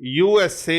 USA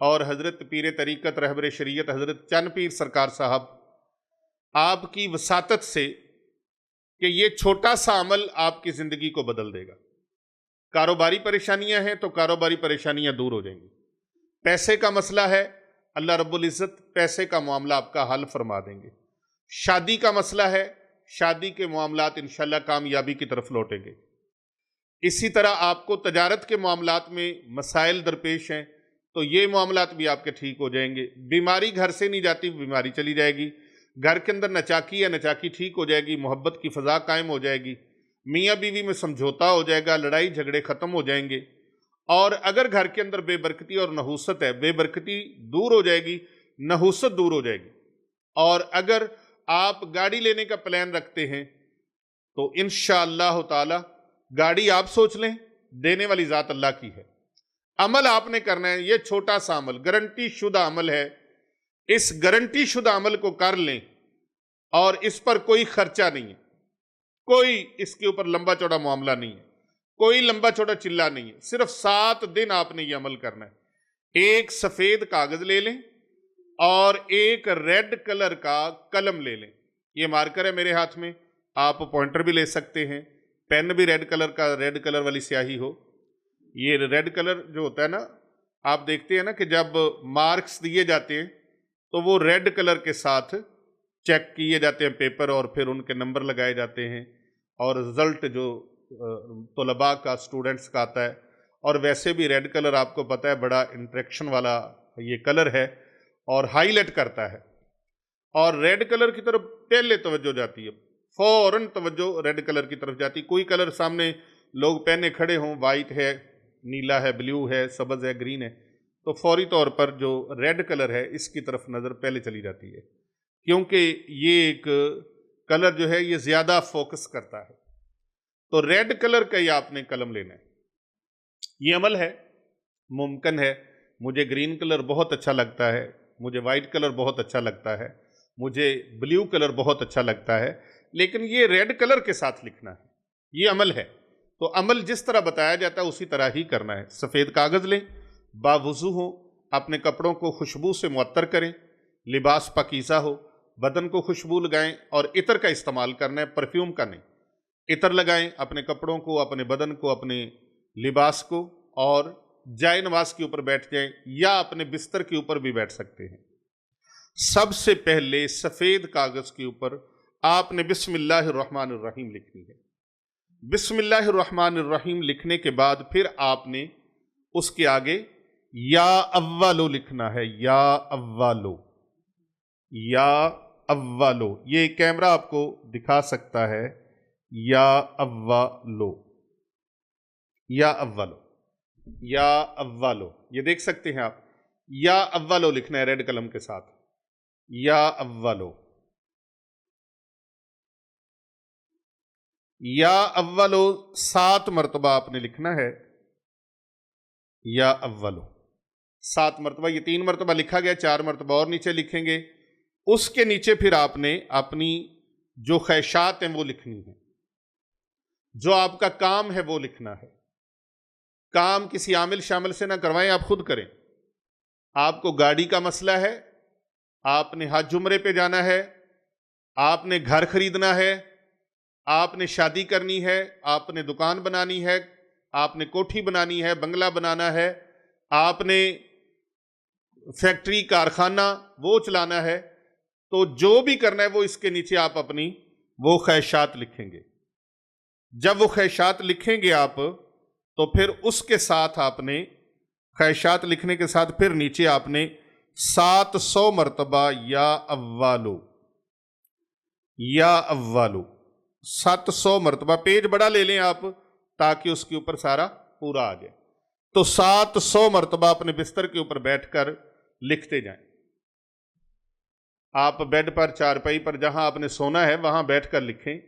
اور حضرت پیر طریقت رہبر شریعت حضرت چند پیر سرکار صاحب آپ کی وساطت سے کہ یہ چھوٹا سا عمل آپ کی زندگی کو بدل دے گا۔ کاروباری پریشانیاں ہیں تو کاروباری پریشانیاں دور ہو جائیں گی، پیسے کا مسئلہ ہے اللہ رب العزت پیسے کا معاملہ آپ کا حل فرما دیں گے، شادی کا مسئلہ ہے شادی کے معاملات انشاءاللہ کامیابی کی طرف لوٹیں گے، اسی طرح آپ کو تجارت کے معاملات میں مسائل درپیش ہیں تو یہ معاملات بھی آپ کے ٹھیک ہو جائیں گے، بیماری گھر سے نہیں جاتی بیماری چلی جائے گی، گھر کے اندر نچاکی یا نچاکی ٹھیک ہو جائے گی، محبت کی فضا قائم ہو جائے گی، میاں بیوی میں سمجھوتا ہو جائے گا، لڑائی جھگڑے ختم ہو جائیں گے، اور اگر گھر کے اندر بے برکتی اور نحوست ہے بے برکتی دور ہو جائے گی، نحوست دور ہو جائے گی، اور اگر آپ گاڑی لینے کا پلان رکھتے ہیں تو انشاءاللہ تعالی گاڑی آپ سوچ لیں، دینے والی ذات اللہ کی ہے، عمل آپ نے کرنا ہے، یہ چھوٹا سا عمل گارنٹی شدہ عمل ہے، اس گارنٹی شدہ عمل کو کر لیں اور اس پر کوئی خرچہ نہیں ہے، کوئی اس کے اوپر لمبا چوڑا معاملہ نہیں ہے، کوئی لمبا چوڑا چلہ نہیں ہے، صرف 7 دن آپ نے یہ عمل کرنا ہے، ایک سفید کاغذ لے لیں اور ایک ریڈ کلر کا قلم لے لیں، یہ مارکر ہے میرے ہاتھ میں، آپ پوائنٹر بھی لے سکتے ہیں، پین بھی ریڈ کلر کا ریڈ کلر والی سیاہی ہو، یہ ریڈ کلر جو ہوتا ہے نا آپ دیکھتے ہیں نا کہ جب مارکس دیے جاتے ہیں تو وہ ریڈ کلر کے ساتھ چیک کیے جاتے ہیں پیپر اور پھر ان کے نمبر لگائے جاتے ہیں اور رزلٹ جو طلباء کا سٹوڈنٹس کا آتا ہے، اور ویسے بھی ریڈ کلر آپ کو پتہ ہے بڑا انٹریکشن والا یہ کلر ہے اور ہائی لائٹ کرتا ہے، اور ریڈ کلر کی طرف پہلے توجہ جاتی ہے، فوراً توجہ ریڈ کلر کی طرف جاتی، کوئی کلر سامنے لوگ پہنے کھڑے ہوں، وائٹ ہے نیلا ہے بلیو ہے سبز ہے گرین ہے تو فوری طور پر جو ریڈ کلر ہے اس کی طرف نظر پہلے چلی جاتی ہے، کیونکہ یہ ایک کلر جو ہے یہ زیادہ فوکس کرتا ہے، تو ریڈ کلر کا یہ آپ نے قلم لینا ہے، یہ عمل ہے ممکن ہے، مجھے گرین کلر بہت اچھا لگتا ہے، مجھے وائٹ کلر بہت اچھا لگتا ہے، مجھے بلیو کلر بہت اچھا لگتا ہے، لیکن یہ ریڈ کلر کے ساتھ لکھنا ہے، یہ عمل ہے، تو عمل جس طرح بتایا جاتا ہے اسی طرح ہی کرنا ہے، سفید کاغذ لیں، باوضو ہو، اپنے کپڑوں کو خوشبو سے معطر کریں، لباس پاکیزہ ہو، بدن کو خوشبو لگائیں اور عطر کا استعمال کرنا ہے، پرفیوم کا نہیں، عطر لگائیں اپنے کپڑوں کو، اپنے بدن کو، اپنے لباس کو، اور جائے نماز کے اوپر بیٹھ جائیں یا اپنے بستر کے اوپر بھی بیٹھ سکتے ہیں۔ سب سے پہلے سفید کاغذ کے اوپر آپ نے بسم اللہ الرحمن الرحیم لکھنی ہے، بسم اللہ الرحمن الرحیم لکھنے کے بعد پھر آپ نے اس کے آگے یا اولو لکھنا ہے، یا اولو، یا اولو، یہ کیمرہ آپ کو دکھا سکتا ہے، یا اولو، یا اولو، یا اولو، یہ دیکھ سکتے ہیں آپ، یا اولو لکھنا ہے ریڈ قلم کے ساتھ، یا اولو، یا اولو 7 مرتبہ آپ نے لکھنا ہے، یا اولو 7 مرتبہ، یہ 3 مرتبہ لکھا گیا، 4 مرتبہ اور نیچے لکھیں گے، اس کے نیچے پھر آپ نے اپنی جو خواہشات ہیں وہ لکھنی ہیں، جو آپ کا کام ہے وہ لکھنا ہے، کام کسی عامل شامل سے نہ کروائیں، آپ خود کریں، آپ کو گاڑی کا مسئلہ ہے، آپ نے حج عمرے پہ جانا ہے، آپ نے گھر خریدنا ہے، آپ نے شادی کرنی ہے، آپ نے دکان بنانی ہے، آپ نے کوٹھی بنانی ہے، بنگلہ بنانا ہے، آپ نے فیکٹری کارخانہ وہ چلانا ہے، تو جو بھی کرنا ہے وہ اس کے نیچے آپ اپنی وہ خواہشات لکھیں گے، جب وہ خواہشات لکھیں گے آپ تو پھر اس کے ساتھ آپ نے خواہشات لکھنے کے ساتھ پھر نیچے آپ نے 700 مرتبہ یا اولو، یا اولو 700 مرتبہ، پیج بڑا لے لیں آپ تاکہ اس کے اوپر سارا پورا آ جائے، تو 700 مرتبہ اپنے بستر کے اوپر بیٹھ کر لکھتے جائیں، آپ بیڈ پر چارپائی پر جہاں آپ نے سونا ہے وہاں بیٹھ کر لکھیں،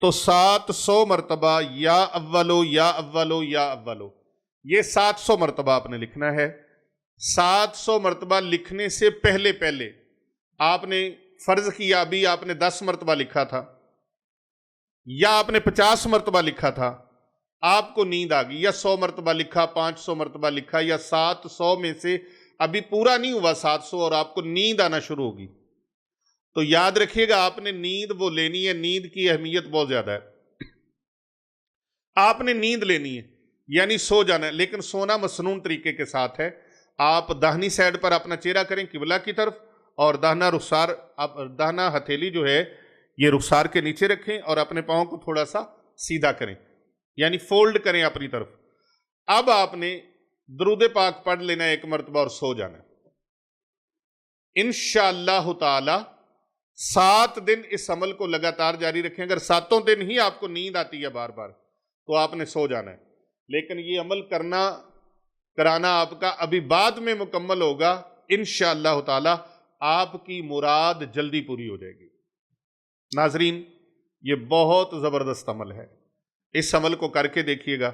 تو 700 مرتبہ یا اولو، یا اولو، یا اولو، یہ 700 مرتبہ آپ نے لکھنا ہے۔ 700 مرتبہ لکھنے سے پہلے آپ نے فرض کیا ابھی آپ نے 10 مرتبہ لکھا تھا یا آپ نے 50 مرتبہ لکھا تھا، آپ کو نیند آ گئی، یا 100 مرتبہ لکھا، 500 مرتبہ لکھا، یا 700 میں سے ابھی پورا نہیں ہوا 700 اور آپ کو نیند آنا شروع ہوگی، تو یاد رکھیے گا آپ نے نیند وہ لینی ہے، نیند کی اہمیت بہت زیادہ ہے، آپ نے نیند لینی ہے یعنی سو جانا ہے، لیکن سونا مسنون طریقے کے ساتھ ہے۔ آپ داہنی سائڈ پر اپنا چہرہ کریں قبلہ کی طرف، اور داہنا ہتھیلی جو ہے یہ رخسار کے نیچے رکھیں اور اپنے پاؤں کو تھوڑا سا سیدھا کریں، یعنی فولڈ کریں اپنی طرف۔ اب آپ نے درود پاک پڑھ لینا ہے 1 مرتبہ اور سو جانا ہے انشاءاللہ تعالی۔ 7 دن اس عمل کو لگاتار جاری رکھیں، اگر 7 دن ہی آپ کو نیند آتی ہے بار بار تو آپ نے سو جانا ہے، لیکن یہ عمل کرانا آپ کا ابھی بعد میں مکمل ہوگا انشاءاللہ تعالی، آپ کی مراد جلدی پوری ہو جائے گی۔ ناظرین، یہ بہت زبردست عمل ہے، اس عمل کو کر کے دیکھیے گا،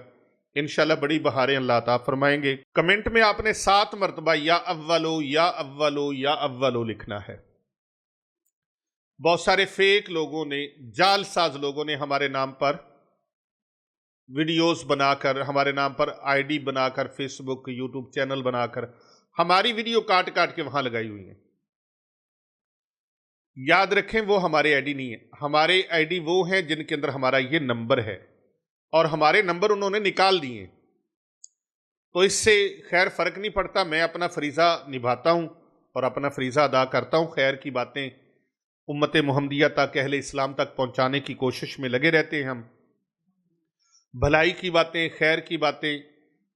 انشاءاللہ بڑی بہاریں اللہ عطا فرمائیں گے۔ کمنٹ میں آپ نے 7 مرتبہ یا اولو یا اولو یا اولو لکھنا ہے۔ بہت سارے فیک لوگوں نے، جال ساز لوگوں نے ہمارے نام پر ویڈیوز بنا کر، ہمارے نام پر آئی ڈی بنا کر، فیس بک یوٹیوب چینل بنا کر ہماری ویڈیو کاٹ کاٹ کے وہاں لگائی ہوئی ہیں۔ یاد رکھیں وہ ہمارے آئی ڈی نہیں ہے، ہمارے آئی ڈی وہ ہیں جن کے اندر ہمارا یہ نمبر ہے، اور ہمارے نمبر انہوں نے نکال دیے، تو اس سے خیر فرق نہیں پڑتا۔ میں اپنا فریضہ نبھاتا ہوں اور اپنا فریضہ ادا کرتا ہوں، خیر کی باتیں امت محمدیہ تک، اہل اسلام تک پہنچانے کی کوشش میں لگے رہتے ہیں ہم، بھلائی کی باتیں، خیر کی باتیں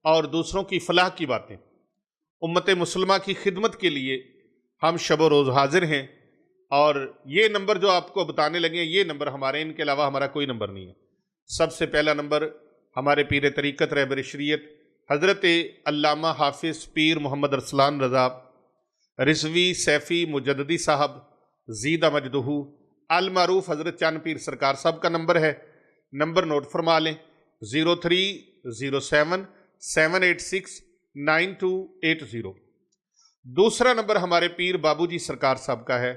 اور دوسروں کی فلاح کی باتیں، امت مسلمہ کی خدمت کے لیے ہم شب و روز حاضر ہیں۔ اور یہ نمبر جو آپ کو بتانے لگے ہیں، یہ نمبر ہمارے، ان کے علاوہ ہمارا کوئی نمبر نہیں ہے۔ سب سے پہلا نمبر ہمارے پیر طریقت رہبر شریعت حضرت علامہ حافظ پیر محمد ارسلان رضا رضوی سیفی مجددی صاحب زیدہ مجدہ المعروف حضرت چاند پیر سرکار صاحب کا نمبر ہے۔ نمبر نوٹ فرما لیں، 0307 786 9280۔ دوسرا نمبر ہمارے پیر بابو جی سرکار صاحب کا ہے،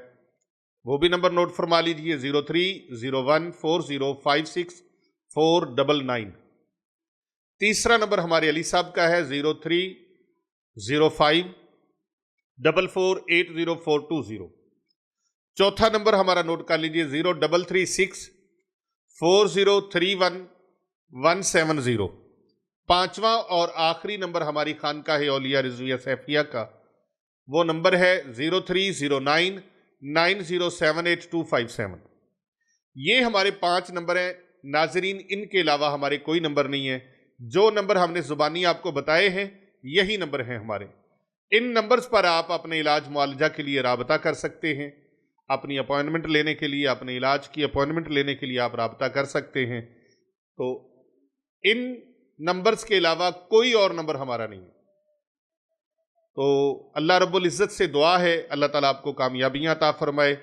وہ بھی نمبر نوٹ فرما لیجئے، 0301 4056 499۔ تیسرا نمبر ہمارے علی صاحب کا ہے، 0305 4480 چوتھا نمبر ہمارا نوٹ کر لیجئے، 0336 4031 170۔ پانچواں اور آخری نمبر ہماری خانقاہ اولیاء رضویہ سیفیہ کا، وہ نمبر ہے 0309 9078 یہ ہمارے 5 نمبر ہیں۔ ناظرین، ان کے علاوہ ہمارے کوئی نمبر نہیں ہے، جو نمبر ہم نے زبانی آپ کو بتائے ہیں یہی نمبر ہیں ہمارے۔ ان نمبرز پر آپ اپنے علاج معالجہ کے لیے رابطہ کر سکتے ہیں، اپنی اپوائنٹمنٹ لینے کے لیے، اپنے علاج کی اپوائنٹمنٹ لینے کے لیے آپ رابطہ کر سکتے ہیں۔ تو ان نمبرز کے علاوہ کوئی اور نمبر ہمارا نہیں ہے۔ تو اللہ رب العزت سے دعا ہے اللہ تعالیٰ آپ کو کامیابیاں عطا فرمائے۔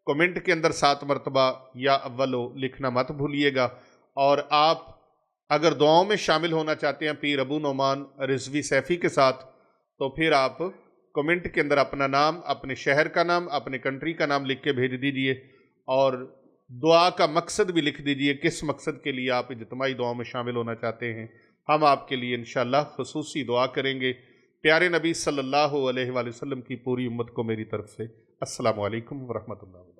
کومنٹ کے اندر 7 مرتبہ یا اولو لکھنا مت بھولیے گا، اور آپ اگر دعاؤں میں شامل ہونا چاہتے ہیں پیر ابو نعمان رضوی سیفی کے ساتھ، تو پھر آپ کومنٹ کے اندر اپنا نام، اپنے شہر کا نام، اپنے کنٹری کا نام لکھ کے بھیج دیجئے، اور دعا کا مقصد بھی لکھ دیجئے، کس مقصد کے لیے آپ اجتماعی دعاؤں میں شامل ہونا چاہتے ہیں۔ ہم آپ کے لیے انشاءاللہ خصوصی دعا کریں گے۔ پیارے نبی صلی اللہ علیہ وآلہ وسلم کی پوری امت کو میری طرف سے السلام علیکم ورحمۃ اللہ وبرکاتہ۔